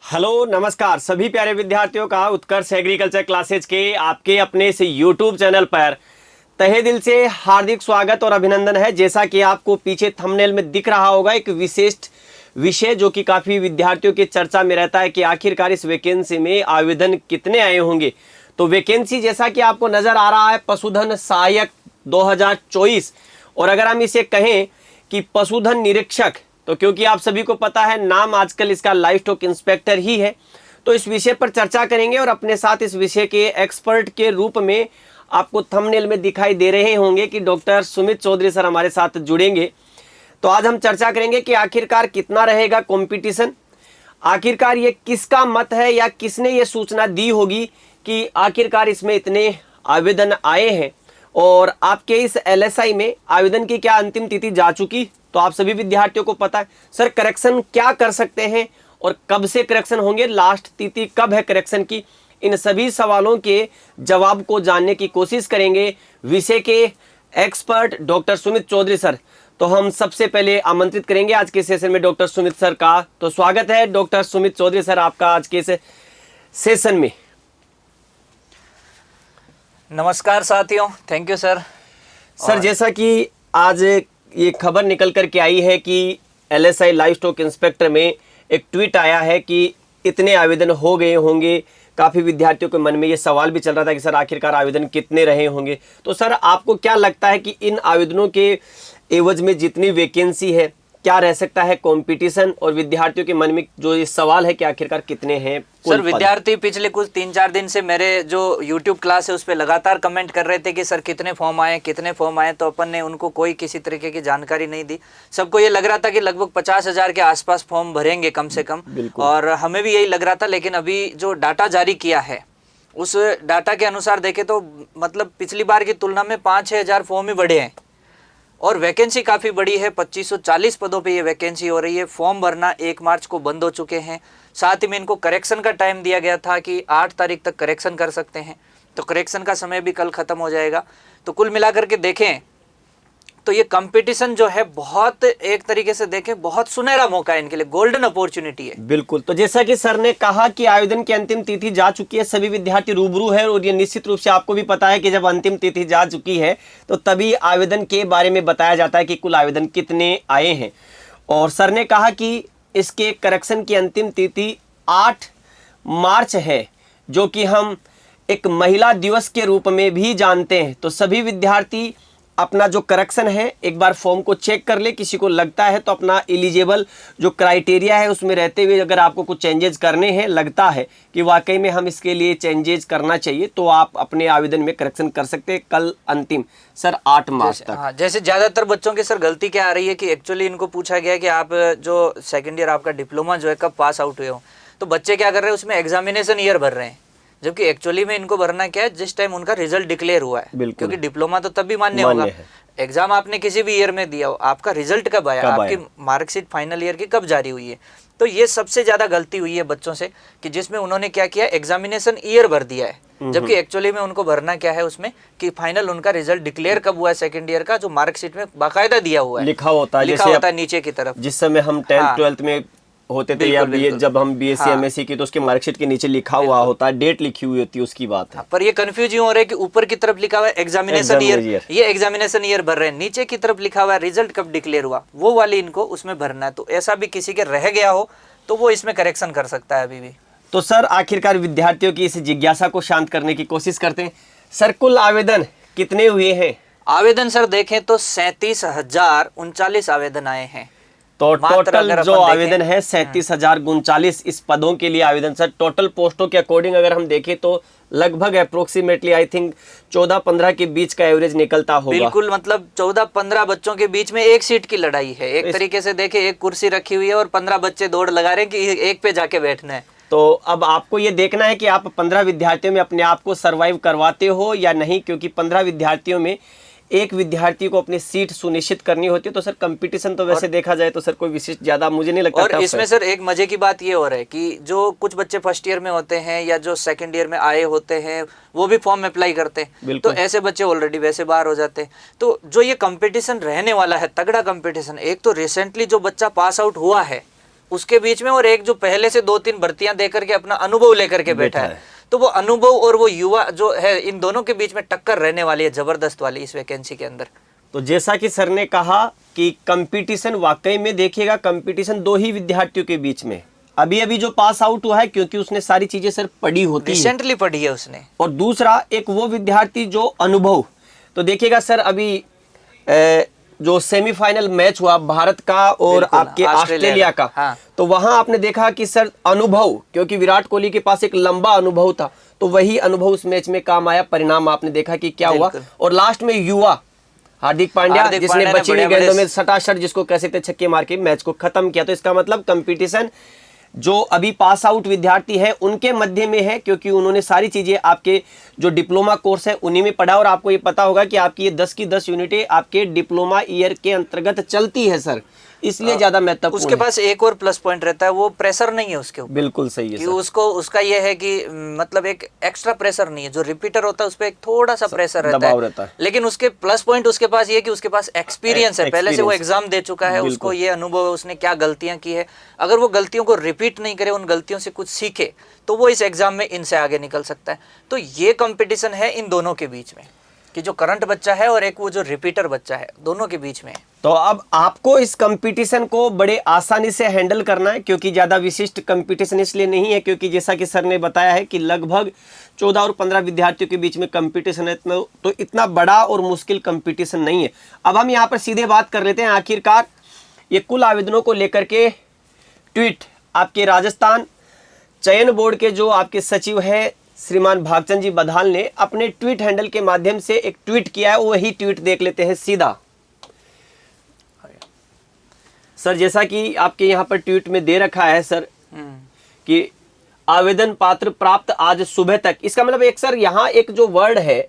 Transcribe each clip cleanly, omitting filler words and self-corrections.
Hello नमस्कार सभी प्यारे विद्यार्थियों का उत्कर्ष एग्रीकल्चर क्लासेज के आपके अपने से यूट्यूब चैनल पर तहे दिल से हार्दिक स्वागत और अभिनंदन है। जैसा कि आपको पीछे थंबनेल में दिख रहा होगा, एक विशेष विषय जो कि काफ़ी विद्यार्थियों की चर्चा में रहता है कि आखिरकार इस वैकेंसी में आवेदन कितने आए होंगे। तो वैकेंसी जैसा कि आपको नज़र आ रहा है पशुधन सहायक 2024, और अगर हम इसे कहें कि पशुधन निरीक्षक, तो क्योंकि आप सभी को पता है नाम आजकल इसका लाइव स्टॉक इंस्पेक्टर ही है, तो इस विषय पर चर्चा करेंगे। और अपने साथ इस विषय के एक्सपर्ट के रूप में आपको थंबनेल में दिखाई दे रहे होंगे कि डॉक्टर सुमित चौधरी सर हमारे साथ जुड़ेंगे। तो आज हम चर्चा करेंगे कि आखिरकार कितना रहेगा कंपटीशन, आखिरकार ये किसका मत है या किसने ये सूचना दी होगी कि आखिरकार इसमें इतने आवेदन आए हैं, और आपके इस एलएसआई में आवेदन की क्या अंतिम तिथि जा चुकी। तो आप सभी विद्यार्थियों को पता है सर करेक्शन क्या कर सकते हैं और कब से करेक्शन होंगे, लास्ट तिथि कब है करेक्शन की। इन सभी सवालों के जवाब को जानने की कोशिश करेंगे विषय के expert doctor Sumit Chaudhary sir. तो हम सबसे पहले आमंत्रित करेंगे आज के सेशन में डॉक्टर सुमित सर का। तो स्वागत है डॉक्टर सुमित चौधरी सर आपका आज के सेशन में। नमस्कार साथियों, थैंक यू सर। सर जैसा कि आज ये खबर निकल कर के आई है कि एलएसआई लाइव स्टॉक इंस्पेक्टर में एक ट्वीट आया है कि इतने आवेदन हो गए होंगे। काफ़ी विद्यार्थियों के मन में ये सवाल भी चल रहा था कि सर आखिरकार आवेदन कितने रहे होंगे। तो सर आपको क्या लगता है कि इन आवेदनों के एवज में जितनी वैकेंसी है क्या रह सकता है कंपटीशन, और विद्यार्थियों के मन में जो ये सवाल है कि आखिरकार कितने हैं सर? विद्यार्थी पिछले कुछ 3-4 दिन से मेरे जो YouTube क्लास है उस पर लगातार कमेंट कर रहे थे कि सर कितने फॉर्म आए कितने फॉर्म आए। तो अपन ने उनको कोई किसी तरीके की जानकारी नहीं दी। सबको ये लग रहा था कि लगभग 50,000 के आसपास फॉर्म भरेंगे कम से कम, और हमें भी यही लग रहा था। लेकिन अभी जो डाटा जारी किया है उस डाटा के अनुसार देखें तो मतलब पिछली बार की तुलना में 5-6 हज़ार फॉर्म ही बढ़े हैं, और वैकेंसी काफ़ी बड़ी है। 2540 पदों पे ये वैकेंसी हो रही है। फॉर्म भरना 1 मार्च को बंद हो चुके हैं। साथ ही में इनको करेक्शन का टाइम दिया गया था कि 8 तारीख तक करेक्शन कर सकते हैं, तो करेक्शन का समय भी कल ख़त्म हो जाएगा। तो कुल मिलाकर के देखें तो ये कंपटीशन जो है बहुत, एक तरीके से देखें बहुत सुनहरा मौका है इनके लिए, गोल्डन अपॉर्चुनिटी है। बिल्कुल। तो जैसा कि सर ने कहा कि आवेदन की अंतिम तिथि जा चुकी है, सभी विद्यार्थी रूबरू है, और ये निश्चित रूप से आपको भी पता है कि जब अंतिम तिथि जा चुकी है तो तभी आवेदन के बारे में बताया जाता है कि कुल आवेदन कितने आए हैं। और सर ने कहा कि इसके करेक्शन की अंतिम तिथि 8 मार्च है, जो कि हम एक महिला दिवस के रूप में भी जानते हैं। तो सभी विद्यार्थी अपना जो करेक्शन है एक बार फॉर्म को चेक कर ले। किसी को लगता है तो अपना एलिजिबल जो क्राइटेरिया है उसमें रहते हुए अगर आपको कुछ चेंजेस करने हैं, लगता है कि वाकई में हम इसके लिए चेंजेस करना चाहिए, तो आप अपने आवेदन में करेक्शन कर सकते हैं। कल अंतिम सर 8 मार्च तक। हाँ, जैसे ज़्यादातर बच्चों की सर गलती क्या आ रही है कि एक्चुअली इनको पूछा गया कि आप जो सेकेंड ईयर आपका डिप्लोमा जो है कब पास आउट हुए हो, तो बच्चे क्या कर रहे हैं उसमें एग्जामिनेशन ईयर भर रहे हैं, जबकि एक्चुअली में इनको भरना क्या है जिस टाइम उनका रिजल्ट डिक्लेयर हुआ है। क्योंकि डिप्लोमा तो तभी मान्य होगा, एग्जाम आपने किसी भी ईयर में दिया हो, आपका रिजल्ट कब आया, आपकी मार्कशीट फाइनल ईयर की कब जारी हुई है। तो ये सबसे ज्यादा गलती हुई है बच्चों से कि जिसमें उन्होंने क्या किया, एग्जामिनेशन ईयर भर दिया है, जबकि एक्चुअली में उनको भरना क्या है उसमें कि फाइनल उनका रिजल्ट डिक्लेयर कब हुआ है सेकंड ईयर का, जो मार्कशीट में बाकायदा दिया हुआ है, लिखा होता है नीचे की तरफ। जिस समय हम 10th 12th में होते थे या जब हम बीएससी एमएससी की, तो उसके मार्कशीट के नीचे लिखा हुआ होता है, डेट लिखी हुई होती है, उसकी बात है। पर ये कंफ्यूज हो रहा है कि ऊपर की तरफ लिखा हुआ है एग्जामिनेशन ईयर, ये एग्जामिनेशन ईयर भर रहे हैं, नीचे की तरफ लिखा हुआ है रिजल्ट कब डिक्लेयर हुआ, वो वाली इनको उसमें भरना है। तो ऐसा भी किसी के रह गया हो तो वो इसमें करेक्शन कर सकता है अभी भी। तो सर आखिरकार विद्यार्थियों की इस जिज्ञासा को शांत करने की कोशिश करते हैं। सर कुल आवेदन कितने हुए हैं? आवेदन सर देखें तो 37,039 आवेदन आए हैं। तो टोटल जो आवेदन है 37,039 इस पदों के लिए आवेदन। सर टोटल पोस्टों के अकॉर्डिंग अगर हम देखें तो लगभग अप्रोक्सीमेटली आई थिंक 14-15 के बीच का एवरेज निकलता होगा। बिल्कुल, मतलब 14-15 बच्चों के बीच में एक सीट की लड़ाई है। एक तरीके से देखे एक कुर्सी रखी हुई है और 15 बच्चे दौड़ लगा रहे हैं कि एक पे जाके बैठना है। तो अब आपको ये देखना है कि आप 15 विद्यार्थियों में अपने आप को सर्वाइव करवाते हो या नहीं, क्योंकि 15 विद्यार्थियों में एक विद्यार्थी को अपनी सीट सुनिश्चित करनी होती है। तो सर कंपटीशन तो वैसे देखा जाए तो सर कोई विशेष ज्यादा मुझे नहीं लगता। और इसमें सर एक मजे की बात ये हो रहा है कि जो कुछ बच्चे फर्स्ट ईयर में होते हैं या जो सेकंड ईयर में आए होते हैं वो भी फॉर्म अप्लाई करते हैं, तो ऐसे बच्चे ऑलरेडी वैसे बाहर हो जाते हैं। तो जो ये कंपटीशन रहने वाला है, तगड़ा कंपटीशन, एक तो रिसेंटली जो बच्चा पास आउट हुआ है उसके बीच में और एक जो पहले से 2-3 भर्तियां देकर के अपना अनुभव लेकर के बैठा है, तो वो अनुभव और वो युवा जो है, इन दोनों के बीच में टक्कर रहने वाली है जबरदस्त वाली इस वैकेंसी के अंदर। तो जैसा कि सर ने कहा कि कंपटीशन वाकई में देखिएगा, कंपटीशन दो ही विद्यार्थियों के बीच में, अभी अभी जो पास आउट हुआ है क्योंकि उसने सारी चीजें सर पढ़ी होती है, रिसेंटली पढ़ी है उसने, और दूसरा एक वो विद्यार्थी जो अनुभव। तो देखिएगा सर अभी जो सेमीफाइनल मैच हुआ भारत का और आपके ऑस्ट्रेलिया का, हाँ। तो वहां आपने देखा कि सर अनुभव, क्योंकि विराट कोहली के पास एक लंबा अनुभव था, तो वही अनुभव उस मैच में काम आया। परिणाम आपने देखा कि क्या हुआ, और लास्ट में युवा हार्दिक पांड्या जिसने बची हुई गेंदों में सटासट, जिसको कह सकते छक्के मार के मैच को खत्म किया। तो इसका मतलब कंपटीशन जो अभी पास आउट विद्यार्थी है उनके मध्य में है, क्योंकि उन्होंने सारी चीजें आपके जो डिप्लोमा कोर्स है उन्हीं में पढ़ा। और आपको ये पता होगा कि आपकी ये 10 की 10 यूनिटें आपके डिप्लोमा ईयर के अंतर्गत चलती है सर, इसलिए ज्यादा महत्वपूर्ण। उसके पास एक और प्लस पॉइंट रहता है, वो प्रेशर नहीं है उसके ऊपर। बिल्कुल सही है कि उसको उसका ये है कि मतलब एक एक्स्ट्रा प्रेशर नहीं है। जो रिपीटर होता है उस पर एक थोड़ा सा प्रेशर रहता है, लेकिन उसके प्लस पॉइंट उसके पास ये है कि उसके पास एक्सपीरियंस है, पहले से वो एग्जाम दे चुका है, उसको ये अनुभव है, उसने क्या गलतियां की है। अगर वो गलतियों को रिपीट नहीं करे, उन गलतियों से कुछ सीखे, तो वो इस एग्जाम में इनसे आगे निकल सकता है। तो ये कंपटीशन है इन दोनों के बीच में, कि जो करंट बच्चा है और एक वो जो रिपीटर बच्चा है, दोनों के बीच में है। तो अब आपको इस कंपटीशन को बड़े आसानी से हैंडल करना है, क्योंकि ज्यादा विशिष्ट कंपटीशन इसलिए नहीं है क्योंकि जैसा कि सर ने बताया है कि लगभग 14 और 15 विद्यार्थियों के बीच में कंपटीशन है, तो इतना बड़ा और मुश्किल कंपटीशन नहीं है। अब हम यहाँ पर सीधे बात कर लेते हैं आखिरकार ये कुल आवेदनों को लेकर के ट्वीट आपके राजस्थान चयन बोर्ड के जो आपके सचिव है श्रीमान भागचंद जी बधाल ने अपने ट्वीट हैंडल के माध्यम से एक ट्वीट किया है। वही ट्वीट देख लेते हैं सीधा। सर जैसा कि आपके यहाँ पर ट्वीट में दे रखा है सर कि आवेदन पात्र प्राप्त आज सुबह तक, इसका मतलब एक सर यहाँ एक जो वर्ड है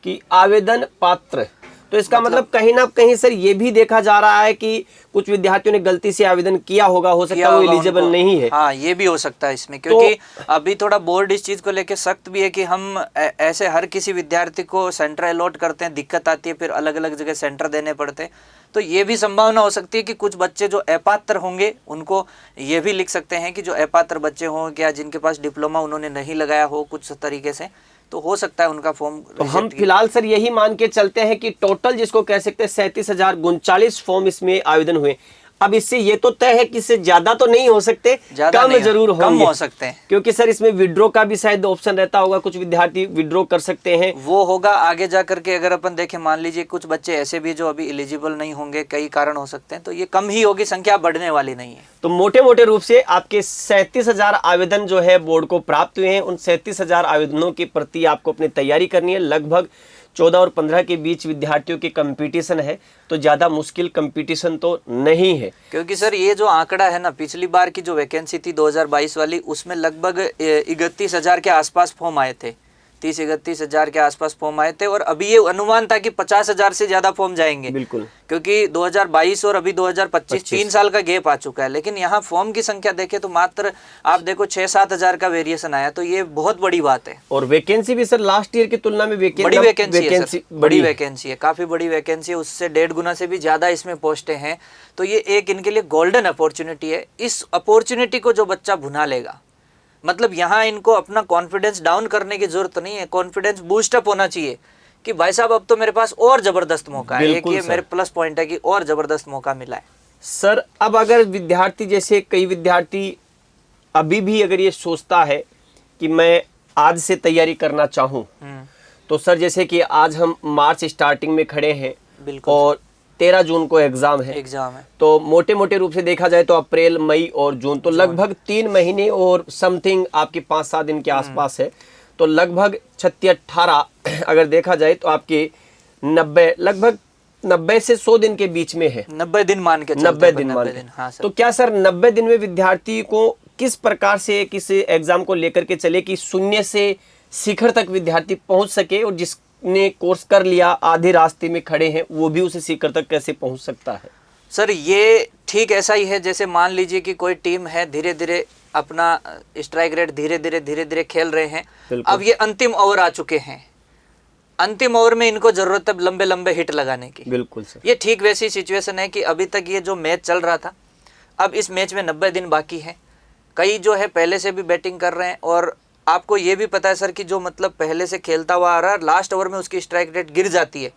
कि आवेदन पात्र, तो इसका मतलब कहीं ना कहीं सर ये भी देखा जा रहा है कि कुछ विद्यार्थियों ने गलती से आवेदन किया होगा, हो सकता है वो एलिजिबल नहीं है। हाँ, ये भी हो सकता है इसमें, क्योंकि अभी थोड़ा बोर्ड इस चीज को लेके सख्त भी है कि हम ऐसे हर किसी विद्यार्थी को सेंटर अलॉट करते हैं, दिक्कत आती है, फिर अलग अलग जगह सेंटर देने पड़ते हैं। तो ये भी संभावना हो सकती है कि कुछ बच्चे जो अपात्र होंगे उनको ये भी लिख सकते हैं कि जो अपात्र बच्चे हों, क्या जिनके पास डिप्लोमा उन्होंने नहीं लगाया हो कुछ तरीके से, तो हो सकता है उनका फॉर्म। तो हम फिलहाल सर यही मान के चलते हैं कि टोटल जिसको कह सकते हैं 37,039 फॉर्म इसमें आवेदन हुए। अब इससे ये तो तय है कि इससे ज्यादा तो नहीं हो सकते, कम जरूर कम हो सकते हैं, क्योंकि सर इसमें विड्रॉ का भी शायद ऑप्शन रहता होगा, कुछ विद्यार्थी विड्रॉ कर सकते हैं, वो होगा आगे जा करके। अगर अपन देखें, मान लीजिए कुछ बच्चे ऐसे भी जो अभी एलिजिबल नहीं होंगे, कई कारण हो सकते हैं, तो ये कम ही होगी, संख्या बढ़ने वाली नहीं है। तो मोटे मोटे रूप से आपके 37,000 आवेदन जो है बोर्ड को प्राप्त हुए हैं। उन 37,000 आवेदनों के प्रति आपको अपनी तैयारी करनी है। लगभग 14 और 15 के बीच विद्यार्थियों की कंपटीशन है, तो ज्यादा मुश्किल कंपटीशन तो नहीं है। क्योंकि सर ये जो आंकड़ा है ना, पिछली बार की जो वैकेंसी थी 2022 वाली, उसमें लगभग 31,000 के आसपास फॉर्म आए थे, 30-31 हजार के आसपास फॉर्म आए थे। और अभी ये अनुमान था कि 50,000 से ज्यादा फॉर्म जाएंगे, बिल्कुल, क्योंकि 2022 और अभी 2025 3 साल का गैप आ चुका है। लेकिन यहाँ फॉर्म की संख्या देखें तो मात्र आप देखो 6-7 हजार का वेरिएशन आया, तो ये बहुत बड़ी बात है। और वैकेंसी भी सर लास्ट ईयर की तुलना में बड़ी वैकेंसी है, काफी बड़ी वैकेंसी है, उससे 1.5 गुना से भी ज्यादा इसमें पोस्टें हैं। तो ये एक इनके लिए गोल्डन अपॉर्चुनिटी है। इस अपॉर्चुनिटी को जो बच्चा भुना लेगा, मतलब यहाँ इनको अपना कॉन्फिडेंस डाउन करने की जरूरत नहीं है, कॉन्फिडेंस बूस्टअप होना चाहिए कि भाई साहब अब तो मेरे पास और जबरदस्त मौका है। एक ये मेरे प्लस पॉइंट है कि और जबरदस्त मौका मिला है। सर अब अगर विद्यार्थी, जैसे कई विद्यार्थी अभी भी अगर ये सोचता है कि मैं आज से तैयारी करना चाहूँ, तो सर जैसे कि आज हम मार्च स्टार्टिंग में खड़े हैं और 13 जून को एग्जाम है, तो मोटे मोटे रूप से देखा जाए तो अप्रैल, मई और जून, तो लगभग 3 महीने और समथिंग आपके 5-7 दिन के आसपास है। तो लगभग 36-18 अगर देखा जाए तो आपके 90 से 100 दिन के बीच में है। 90 दिन मान के, 90 दिन मान के। हाँ, तो क्या सर 90 दिन में विद्यार्थी को किस प्रकार से किस एग्जाम को लेकर के चले कि शून्य से शिखर तक विद्यार्थी पहुंच सके, और जिसने कोर्स कर लिया आधे रास्ते में खड़े हैं वो भी उसे शिखर तक कैसे पहुंच सकता है? सर ये ठीक ऐसा ही है, जैसे मान लीजिए कि कोई टीम है, धीरे धीरे अपना स्ट्राइक रेट धीरे धीरे खेल रहे हैं। अब ये अंतिम ओवर आ चुके हैं, अंतिम ओवर में इनको जरूरत है लंबे लंबे हिट लगाने की। बिल्कुल सर, ये ठीक वैसी सिचुएशन है कि अभी तक ये जो मैच चल रहा था, अब इस मैच में 90 दिन बाकी है, कई जो है पहले से भी बैटिंग कर रहे हैं, और आपको ये भी पता है सर कि जो मतलब पहले से खेलता हुआ आ रहा है, लास्ट ओवर में उसकी स्ट्राइक रेट गिर जाती है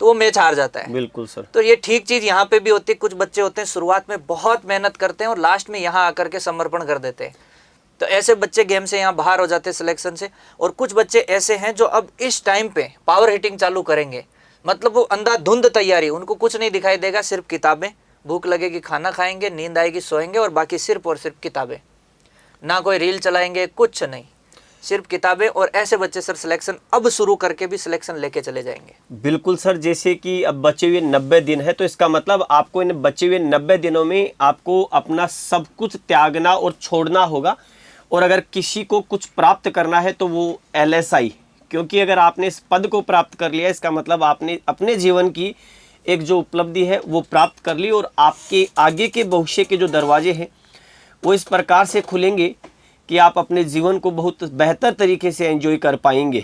तो वो मैच हार जाता है। बिल्कुल सर। तो ये ठीक चीज़ यहाँ पे भी होती है। कुछ बच्चे होते हैं शुरुआत में बहुत मेहनत करते हैं और लास्ट में यहाँ आकर के समर्पण कर देते हैं, तो ऐसे बच्चे गेम से यहाँ बाहर हो जाते हैं सिलेक्शन से। और कुछ बच्चे ऐसे हैं जो अब इस टाइम पे पावर हिटिंग चालू करेंगे, मतलब वो अंधाधुंध तैयारी, उनको कुछ नहीं दिखाई देगा, सिर्फ किताबें, भूख लगेगी खाना खाएंगे, नींद आएगी सोएंगे, और बाकी सिर्फ और सिर्फ किताबें, ना कोई रील चलाएंगे, कुछ नहीं, सिर्फ किताबें। और ऐसे बच्चे सर सिलेक्शन अब शुरू करके भी सिलेक्शन लेके चले जाएंगे। बिल्कुल सर, जैसे कि अब बचे हुए 90 दिन है, तो इसका मतलब आपको इन बचे हुए 90 दिनों में आपको अपना सब कुछ त्यागना और छोड़ना होगा। और अगर किसी को कुछ प्राप्त करना है तो वो LSI, क्योंकि अगर आपने इस पद को प्राप्त कर लिया, इसका मतलब आपने अपने जीवन की एक जो उपलब्धि है वो प्राप्त कर ली, और आपके आगे के भविष्य के जो दरवाजे हैं वो इस प्रकार से खुलेंगे कि आप अपने जीवन को बहुत बेहतर तरीके से एंजॉय कर पाएंगे।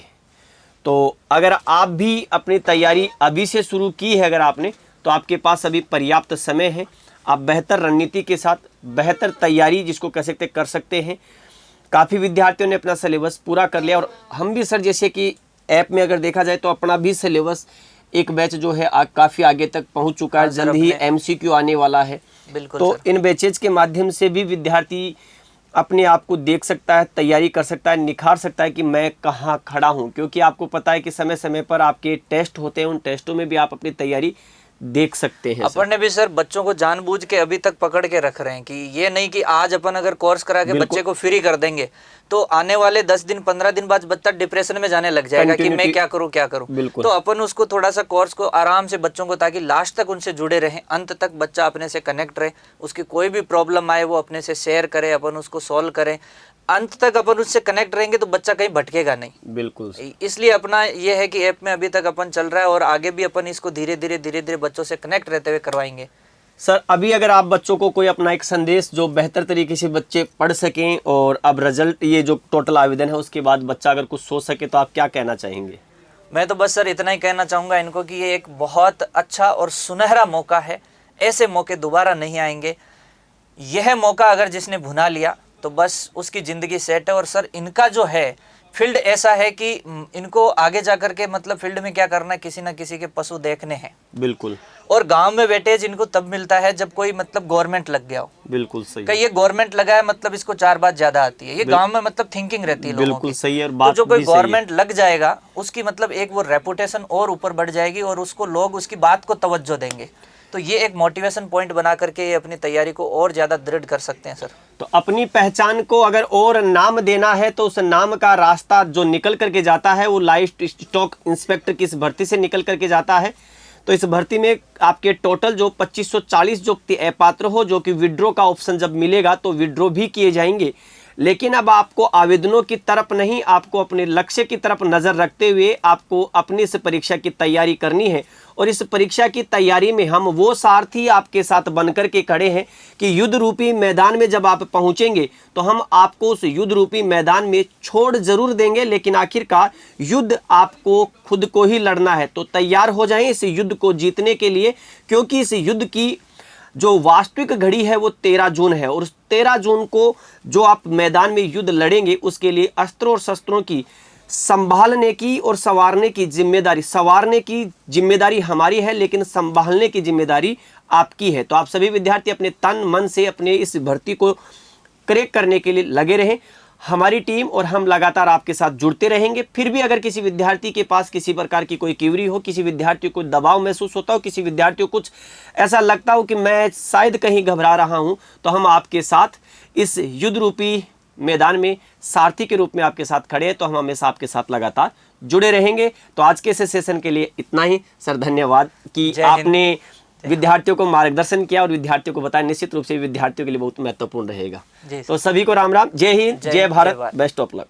तो अगर आप भी अपनी तैयारी अभी से शुरू की है अगर आपने, तो आपके पास अभी पर्याप्त समय है, आप बेहतर रणनीति के साथ बेहतर तैयारी जिसको कह सकते कर सकते हैं। काफ़ी विद्यार्थियों ने अपना सिलेबस पूरा कर लिया, और हम भी सर जैसे कि ऐप में अगर देखा जाए तो अपना भी सिलेबस एक बैच जो है काफ़ी आगे तक पहुंच चुका है, जल्द ही MCQ आने वाला है। बिल्कुल तो सर। इन बैचेज के माध्यम से भी विद्यार्थी अपने आप को देख सकता है, तैयारी कर सकता है, निखार सकता है कि मैं कहाँ खड़ा हूँ। क्योंकि आपको पता है कि समय समय पर आपके टेस्ट होते हैं, उन टेस्टों में भी आप अपनी तैयारी देख सकते हैं। अपन ने भी सर बच्चों को जानबूझ के अभी तक पकड़ के रख रहे हैं कि ये नहीं कि आज अपन अगर कोर्स करा के बच्चे को फ्री कर देंगे तो आने वाले 10 दिन 15 दिन बाद बच्चा डिप्रेशन में जाने लग जाएगा कि मैं क्या करूं। तो अपन उसको थोड़ा सा कोर्स को आराम से बच्चों को, ताकि लास्ट तक उनसे जुड़े रहें, अंत तक बच्चा अपने से कनेक्ट रहे, उसकी कोई भी प्रॉब्लम आए वो अपने से शेयर करे, अपन उसको सॉल्व करें, अंत तक अपन उससे कनेक्ट रहेंगे तो बच्चा कहीं भटकेगा नहीं। बिल्कुल। इसलिए अपना ये है कि ऐप में अभी तक अपन चल रहा है और आगे भी अपन इसको धीरे धीरे बच्चों से कनेक्ट रहते हुए करवाएंगे। सर अभी अगर आप बच्चों को कोई अपना एक संदेश जो बेहतर तरीके से बच्चे पढ़ सकें, और अब रिजल्ट ये जो टोटल आवेदन है उसके बाद बच्चा अगर कुछ सोच सके, तो आप क्या कहना चाहेंगे? मैं तो बस सर इतना ही कहना चाहूँगा इनको कि ये एक बहुत अच्छा और सुनहरा मौका है, ऐसे मौके दोबारा नहीं आएंगे। यह मौका अगर जिसने भुना लिया तो बस उसकी ज़िंदगी सेट है। और सर इनका जो है फील्ड ऐसा है कि इनको आगे जा कर के मतलब फील्ड में क्या करना है, किसी ना किसी के पशु देखने हैं। बिल्कुल। और गांव में वेटेज इनको तब मिलता है जब कोई मतलब गवर्नमेंट लग गया हो। बिल्कुल सही। कि ये गवर्नमेंट लगा है मतलब इसको 4 बात ज्यादा आती है, ये गांव में मतलब थिंकिंग रहती है लोगों की। बिल्कुल सही है। तो जो कोई गवर्नमेंट लग जाएगा उसकी मतलब एक वो रेपुटेशन और ऊपर बढ़ जाएगी और उसको लोग उसकी बात को तवज्जो देंगे। तो ये एक मोटिवेशन पॉइंट बना करके ये अपनी तैयारी को और ज्यादा दृढ़ कर सकते हैं सर। तो अपनी पहचान को अगर और नाम देना है तो उस नाम का रास्ता जो निकल करके जाता है वो लाइफ स्टॉक इंस्पेक्टर की इस भर्ती से निकल करके जाता है। तो इस भर्ती में आपके टोटल जो 2540 जो पात्र हो, जो कि विड्रॉ का ऑप्शन जब मिलेगा तो विड्रॉ भी किए जाएंगे। लेकिन अब आपको आवेदनों की तरफ नहीं, आपको अपने लक्ष्य की तरफ नज़र रखते हुए आपको अपनी इस परीक्षा की तैयारी करनी है। और इस परीक्षा की तैयारी में हम वो सारथी आपके साथ बनकर के खड़े हैं कि युद्ध रूपी मैदान में जब आप पहुंचेंगे तो हम आपको उस युद्ध रूपी मैदान में छोड़ जरूर देंगे, लेकिन आखिरकार युद्ध आपको खुद को ही लड़ना है। तो तैयार हो जाएं इस युद्ध को जीतने के लिए, क्योंकि इस युद्ध की जो वास्तविक घड़ी है वो 13 जून है। और उस 13 जून को जो आप मैदान में युद्ध लड़ेंगे उसके लिए अस्त्रों और शस्त्रों की संभालने की और संवारने की जिम्मेदारी हमारी है, लेकिन संभालने की जिम्मेदारी आपकी है। तो आप सभी विद्यार्थी अपने तन मन से अपने इस भर्ती को क्रैक करने के लिए लगे रहें। हमारी टीम और हम लगातार आपके साथ जुड़ते रहेंगे। फिर भी अगर किसी विद्यार्थी के पास किसी प्रकार की कोई क्वेरी हो, किसी विद्यार्थी को दबाव महसूस होता हो, किसी विद्यार्थी को कुछ ऐसा लगता हो कि मैं शायद कहीं घबरा रहा हूं, तो हम आपके साथ इस युद्ध रूपी मैदान में सारथी के रूप में आपके साथ खड़े हैं। तो हम हमेशा आपके साथ लगातार जुड़े रहेंगे। तो आज के इस सेशन के लिए इतना ही सर। धन्यवाद कि आपने विद्यार्थियों को मार्गदर्शन किया और विद्यार्थियों को बताया। निश्चित रूप से विद्यार्थियों के लिए बहुत महत्वपूर्ण रहेगा। तो सभी को राम राम, जय हिंद, जय भारत, बेस्ट ऑफ लक।